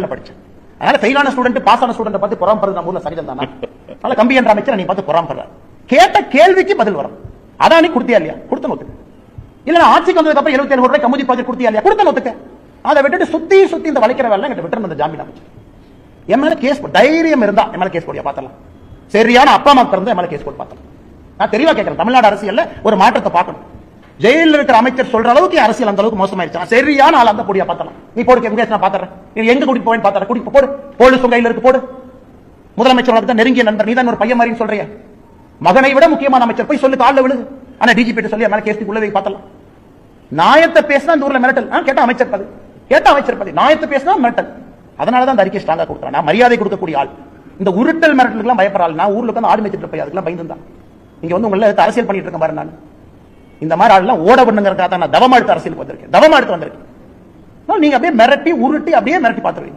கல்லூரியில் படிச்சேன். அதனால ஃபெயிலான ஸ்டூடெண்ட் பாஸ் ஆன ஸ்டூடெண்ட் பார்த்து பொறாமப்படுறது நம்ம ஊர்ல சகஜம் தானா? அதனால கம்பி என்ற அமைச்சர் நீ பார்த்து பொறாமப்படுறாரு. கேட்ட கேள்விக்கு பதில் வரும். அதானி கொடுத்தியா இல்லையா? கொடுத்த நோத்துக்கு. இல்ல ஆட்சிக்கு வந்ததுக்கு அப்புறம் 77 கோடி ரூபாய் கமுதி ப்ராஜெக்ட் கொடுத்தியா இல்லையா? கொடுத்த நோத்துக்கு. அதை விட்டுட்டு சுத்தி சுத்தி இந்த வளைக்கிற வேலை என்கிட்ட விட்டு அந்த ஜாமீன் அமைச்சர் என் மேல கேஸ் தைரியம் இருந்தா என் மேல கேஸ் போடியா பார்த்தலாம். சரியான அப்பா அம்மா பிறந்த என் மேல கேஸ் போட்டு பார்த்தலாம். நான் தெளிவா கேட்கிறேன், தமிழ்நாடு அரசியல்ல ஒரு மாற்றத்தை பார்க்கணும். ஜெயிலில் இருக்கிற அமைச்சர் சொல்ற அளவுக்கு அரசியல் அந்த அளவுக்கு மோசமாயிருச்சு. சரியான ஆள் அந்த போடியா பார்த்தலாம். நீ போடு கேஸ், நான் பாத்துறேன். நீ எங்க கூட்டிட்டு போவேன்னு பாத்துறேன். கூட்டிட்டு போடு. போலீஸ் கையில இருக்கு, போடு. முதலமைச்சர் தான் நெருங்கிய நண்பர், நீ தான் ஒரு பையன் மாதிரி சொல்றிய. மகனை விட முக்கியமான அமைச்சர் போய் சொல்லு, காலில் விழுது. ஆனா டிஜிபி சொல்லி மேல கேஸ் உள்ளவே பார்த்தலாம். நாயத்தை பேசினா இந்த ஊர்ல மிரட்டல். கேட்ட அமைச்சர் பதவி, கேட்ட அமைச்சர் பதவி, நாயத்தை பேசினா மிரட்டல். அதனாலதான் அந்த அறிக்கை ஸ்ட்ராங்கா கொடுக்குறேன். நான் மரியாதை கொடுக்கக்கூடிய ஆள். இந்த உருட்டல் மிரட்டலுக்கு பயப்படுற ஆள். நான் ஊர்ல உட்காந்து ஆடு மேய்ச்சிட்டு போய் அதுக்கெல்லாம் பயந்துதான் இங்க வந்து உங்களை அரசியல் பண்ணிட்டு இருக்கேன் பாரு. நான் இந்த மாதிரி ஆள்லாம் ஓட பண்ணுங்கிறதுக்காக தான் நான் தவமா எடுத்து அரசியலுக்கு வந்திருக்கேன். தவமா எடுத்து வந்திருக்கேன். நீங்க அப்படியே மிரட்டி உருட்டி அப்படியே மிரட்டி பார்த்துருவீங்க.